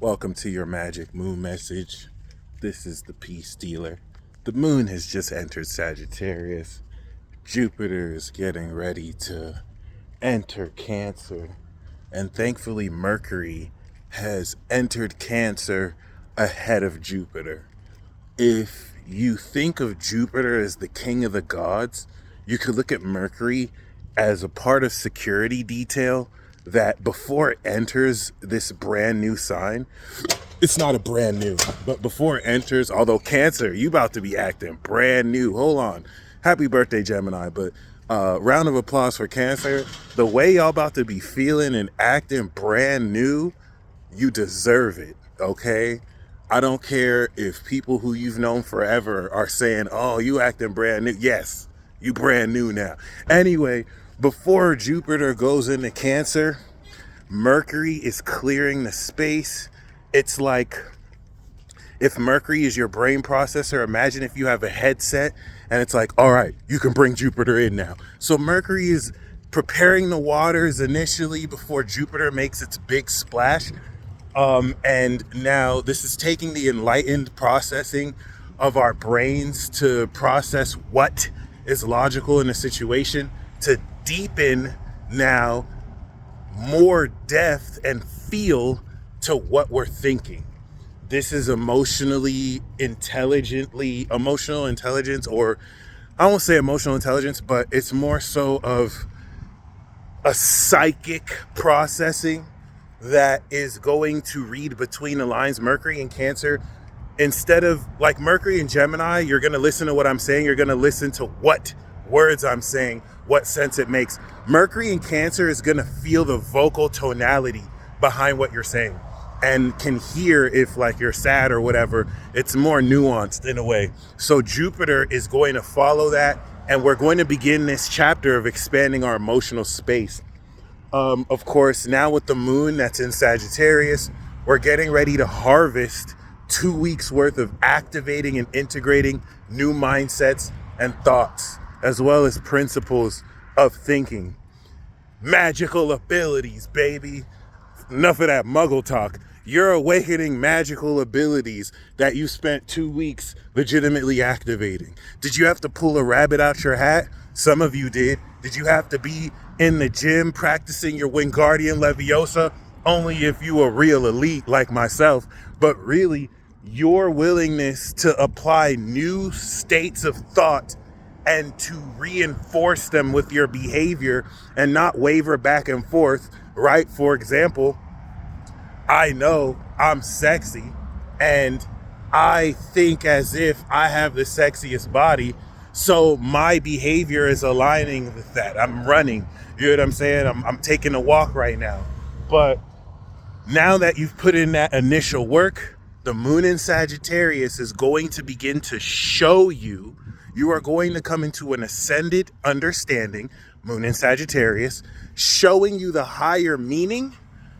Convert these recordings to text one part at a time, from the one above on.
Welcome to your magic moon message. This is the peace dealer. The moon has just entered Sagittarius. Jupiter is getting ready to enter Cancer. And thankfully, Mercury has entered Cancer ahead of Jupiter. If you think of Jupiter as the king of the gods, you could look at Mercury as a part of security detail that before it enters this brand new sign, it's not a brand new, but before it enters, although Cancer, you about to be acting brand new. Hold on. Happy birthday, Gemini. But round of applause for Cancer. The way y'all about to be feeling and acting brand new, you deserve it, okay? I don't care if people who you've known forever are saying, oh, you acting brand new. Yes, you brand new now. Anyway, before Jupiter goes into Cancer, Mercury is clearing the space. It's like if Mercury is your brain processor, imagine if you have a headset and it's like, all right, you can bring Jupiter in now. So Mercury is preparing the waters initially before Jupiter makes its big splash. And now this is taking the enlightened processing of our brains to process what is logical in a situation to deepen now more depth and feel to what we're thinking. This is emotional intelligence, or I won't say emotional intelligence, but it's more so of a psychic processing that is going to read between the lines. Mercury and Cancer, instead of like Mercury and Gemini, you're going to listen to what I'm saying. You're going to listen to what words I'm saying, what sense it makes. Mercury and Cancer is going to feel the vocal tonality behind what you're saying and can hear if like you're sad or whatever. It's more nuanced in a way. So Jupiter is going to follow that, and we're going to begin this chapter of expanding our emotional space. Of course, now with the moon that's in Sagittarius, we're getting ready to harvest 2 weeks worth of activating and integrating new mindsets and thoughts, as well as principles of thinking. Magical abilities, baby. Enough of that muggle talk. You're awakening magical abilities that you spent 2 weeks legitimately activating. Did you have to pull a rabbit out your hat? Some of you did. Did you have to be in the gym practicing your Wingardium Leviosa? Only if you were real elite like myself. But really, your willingness to apply new states of thought and to reinforce them with your behavior and not waver back and forth, right? For example, I know I'm sexy and I think as if I have the sexiest body, so my behavior is aligning with that. I'm running, you know what I'm saying? I'm taking a walk right now. But now that you've put in that initial work, the moon in Sagittarius is going to begin to show you. You are going to come into an ascended understanding, moon in Sagittarius, showing you the higher meaning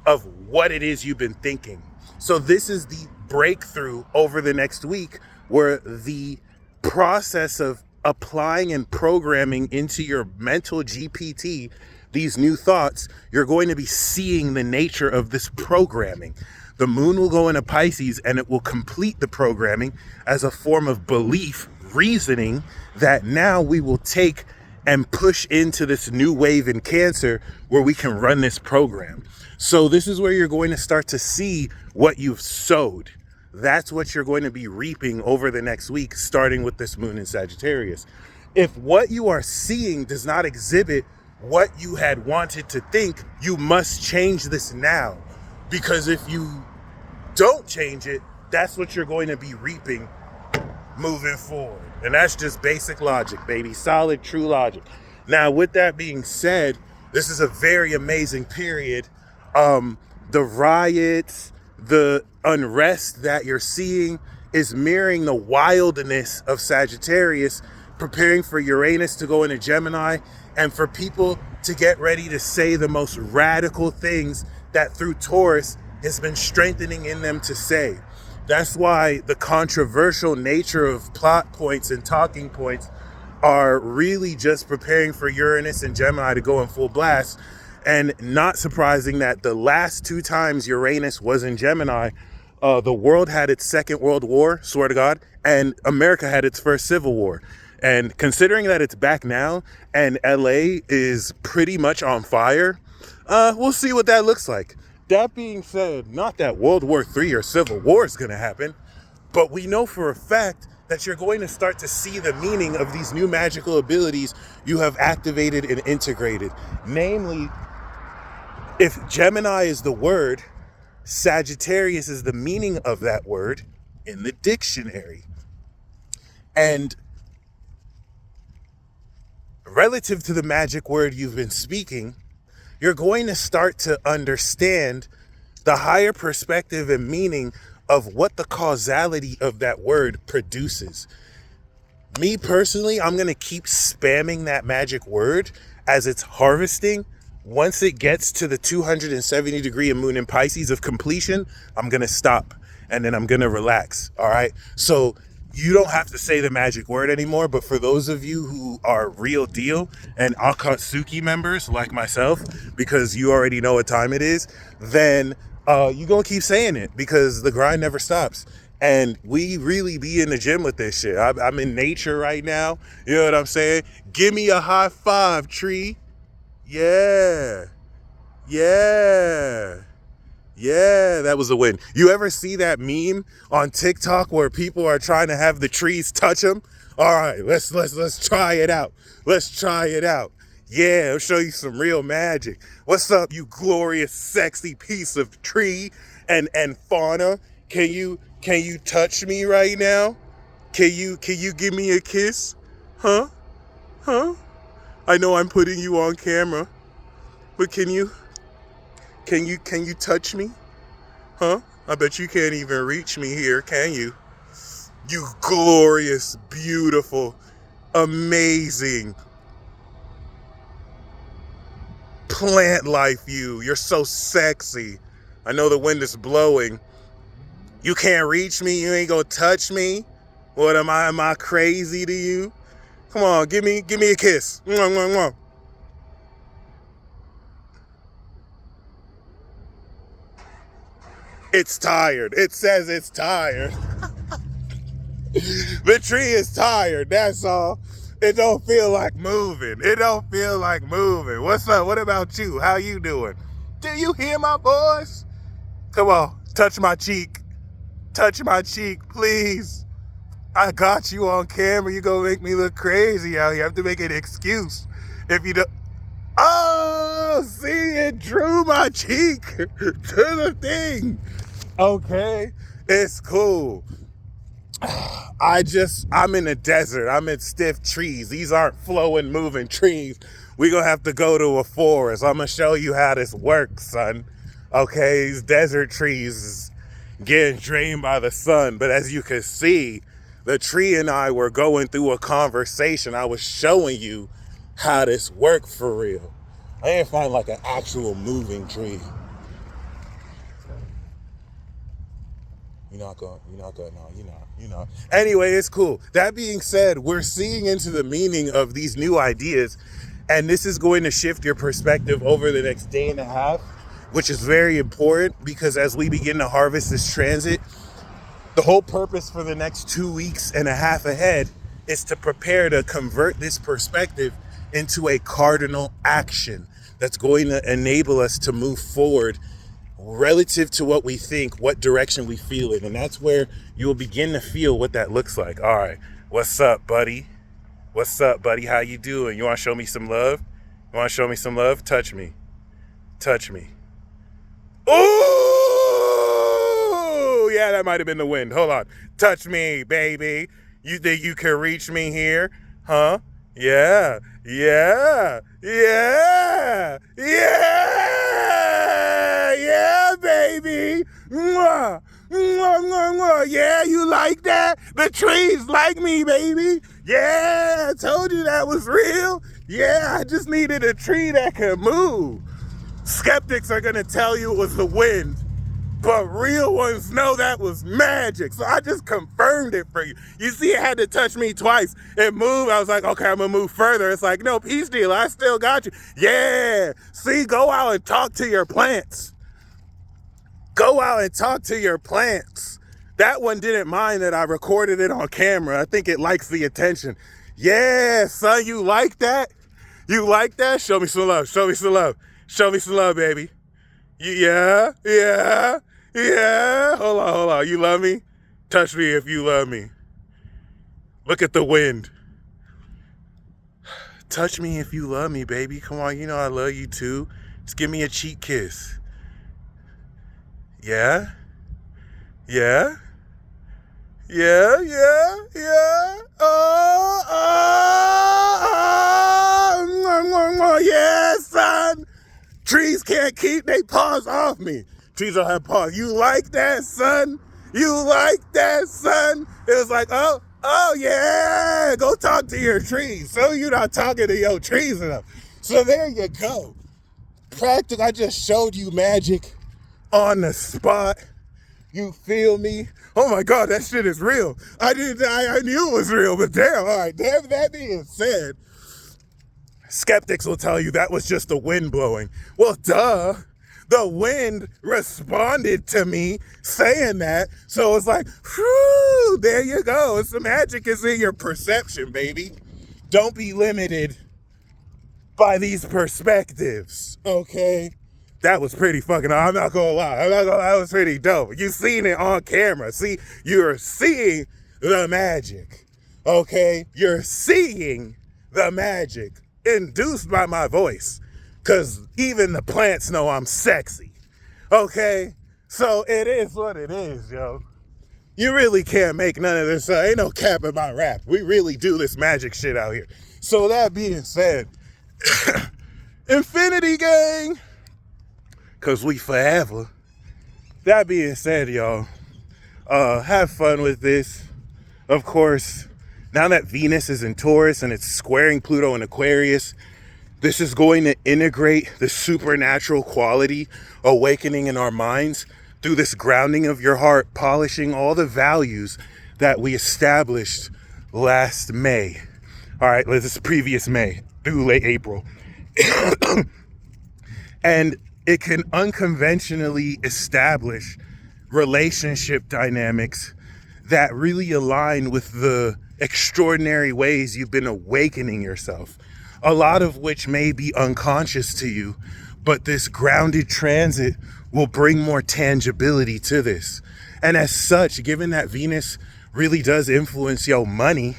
of what it is you've been thinking. So this is the breakthrough over the next week, where the process of applying and programming into your mental GPT these new thoughts, you're going to be seeing the nature of this programming. The moon will go into Pisces and it will complete the programming as a form of belief, reasoning that now we will take and push into this new wave in Cancer where we can run this program. So this is where you're going to start to see what you've sowed. That's what you're going to be reaping over the next week, starting with this moon in Sagittarius. If what you are seeing does not exhibit what you had wanted to think, you must change this now. Because if you don't change it, that's what you're going to be reaping moving forward. And that's just basic logic, baby. Solid, true logic. Now, with that being said, this is a very amazing period. The riots, the unrest that you're seeing is mirroring the wildness of Sagittarius, preparing for Uranus to go into Gemini, and for people to get ready to say the most radical things that through Taurus has been strengthening in them to say. That's why the controversial nature of plot points and talking points are really just preparing for Uranus and Gemini to go in full blast. And not surprising that the last 2 times Uranus was in Gemini, the world had its second world war, swear to God, and America had its first civil war. And considering that it's back now and LA is pretty much on fire, we'll see what that looks like. That being said, not that World War III or Civil War is going to happen, but we know for a fact that you're going to start to see the meaning of these new magical abilities you have activated and integrated. Namely, if Gemini is the word, Sagittarius is the meaning of that word in the dictionary. And relative to the magic word you've been speaking, you're going to start to understand the higher perspective and meaning of what the causality of that word produces. Me personally, I'm going to keep spamming that magic word as it's harvesting. Once it gets to the 270 degree of moon in Pisces of completion, I'm going to stop and then I'm going to relax. All right. So you don't have to say the magic word anymore. But for those of you who are real deal and Akatsuki members like myself, because you already know what time it is, then you're going to keep saying it because the grind never stops. And we really be in the gym with this shit. I'm in nature right now. You know what I'm saying? Give me a high five, tree. Yeah. Yeah. Yeah, that was a win. You ever see that meme on TikTok where people are trying to have the trees touch them? All right, let's try it out. Let's try it out. Yeah, I'll show you some real magic. What's up, you glorious, sexy piece of tree and fauna? Can you touch me right now? Can you give me a kiss? Huh? I know I'm putting you on camera, but can you touch me? Huh? I bet you can't even reach me here, can you? You glorious, beautiful, amazing plant life you. You're so sexy. I know the wind is blowing. You can't reach me? You ain't gonna touch me? What am I crazy to you? Come on, give me a kiss. Mwah, mwah, mwah. It's tired. It says it's tired. The tree is tired, that's all. It don't feel like moving. What's up? What about you? How you doing? Do you hear my voice? Come on, touch my cheek. Touch my cheek, please. I got you on camera. You gonna make me look crazy out here. I have to make an excuse. If you don't... Oh, see, it drew my cheek to the thing. Okay, it's cool. I'm in a desert. I'm in stiff trees. These aren't flowing, moving trees. We're going to have to go to a forest. I'm going to show you how this works, son. Okay, these desert trees is getting drained by the sun. But as you can see, the tree and I were going through a conversation. I was showing you how this works for real. I didn't find like an actual moving tree. You're not going, no, you're not. Anyway, it's cool. That being said, we're seeing into the meaning of these new ideas, and this is going to shift your perspective over the next day and a half, which is very important because as we begin to harvest this transit, the whole purpose for the next 2 weeks and a half ahead is to prepare to convert this perspective into a cardinal action that's going to enable us to move forward relative to what we think, what direction we feel it. And that's where you'll begin to feel what that looks like. All right. What's up, buddy? How you doing? You want to show me some love? Touch me. Ooh! Yeah, that might have been the wind. Hold on. Touch me, baby. You think you can reach me here? Huh? Yeah, baby. Mwah, mwah, mwah, mwah. Yeah, you like that? The trees like me, baby. Yeah, I told you that was real. Yeah, I just needed a tree that could move. Skeptics are going to tell you it was the wind. but real ones know that was magic. So I just confirmed it for you. You see, it had to touch me twice. It moved. I was like, okay, I'm gonna move further. It's like, no, peace deal. I still got you. Yeah. See, go out and talk to your plants. Go out and talk to your plants. That one didn't mind that I recorded it on camera. I think it likes the attention. Yeah, son, you like that? You like that? Show me some love. Show me some love. Show me some love, baby. Yeah. Hold on. You love me? Touch me if you love me. Look at the wind. Touch me if you love me, baby. Come on, you know I love you too. Just give me a cheek kiss. Yeah. Yeah, son. Trees can't keep their paws off me. Trees don't have paws. You like that, son? You like that, son? It was like, oh yeah, go talk to your trees. So you're not talking to your trees enough. So there you go. Practical, I just showed you magic on the spot. You feel me? Oh my God, that shit is real. I knew it was real, but damn, all right, damn, that being said, skeptics will tell you that was just the wind blowing. Well, duh. The wind responded to me saying that. So it's like, whew, there you go. It's the magic is in your perception, baby. Don't be limited by these perspectives, okay? That was pretty fucking, I'm not gonna lie. That was pretty dope. You seen it on camera. See, you're seeing the magic, okay? You're seeing the magic induced by my voice. Because even the plants know I'm sexy, okay? So it is what it is, yo. You really can't make none of this. Ain't no cap in my rap. We really do this magic shit out here. So that being said, Infinity Gang, because we forever. That being said, y'all, have fun with this. Of course, now that Venus is in Taurus and it's squaring Pluto in Aquarius, this is going to integrate the supernatural quality awakening in our minds through this grounding of your heart, polishing all the values that we established last May. All right, this is previous May through late April. And it can unconventionally establish relationship dynamics that really align with the extraordinary ways you've been awakening yourself. A lot of which may be unconscious to you, but this grounded transit will bring more tangibility to this. And as such, given that Venus really does influence your money,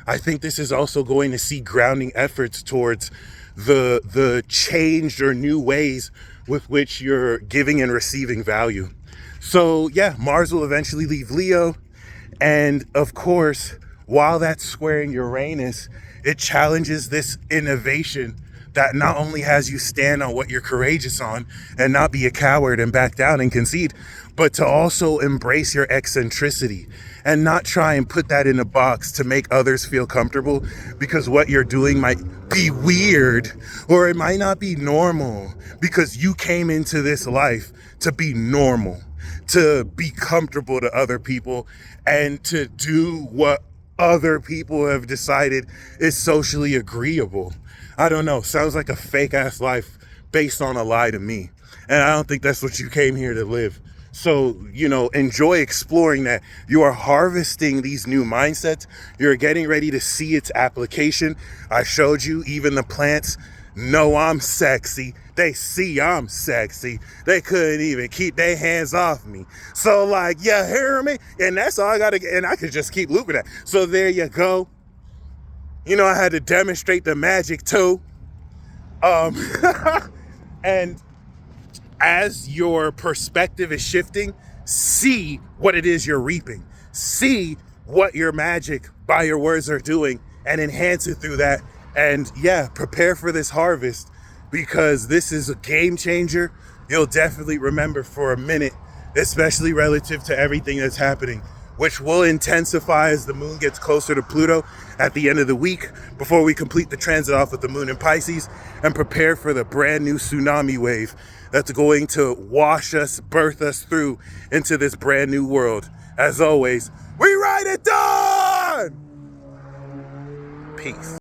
I think this is also going to see grounding efforts towards the changed or new ways with which you're giving and receiving value. So yeah, Mars will eventually leave Leo. And of course, while that's squaring Uranus, it challenges this innovation that not only has you stand on what you're courageous on and not be a coward and back down and concede, but to also embrace your eccentricity and not try and put that in a box to make others feel comfortable, because what you're doing might be weird or it might not be normal, because you came into this life to be normal, to be comfortable to other people, and to do what other people have decided is socially agreeable. I don't know. Sounds like a fake ass life based on a lie to me. And I don't think that's what you came here to live. So, enjoy exploring that. You are harvesting these new mindsets. You're getting ready to see its application. I showed you even the plants know I'm sexy. They see I'm sexy. They couldn't even keep their hands off me. So you hear me? And that's all I got to get. And I could just keep looping that. So there you go. I had to demonstrate the magic too. And as your perspective is shifting, see what it is you're reaping. See what your magic by your words are doing and enhance it through that. And yeah, prepare for this harvest, because this is a game changer. You'll definitely remember for a minute, especially relative to everything that's happening which will intensify as the moon gets closer to Pluto at the end of the week, before we complete the transit off with the moon in Pisces and prepare for the brand new tsunami wave that's going to wash us, birth us through into this brand new world. As always, we ride it down! Peace.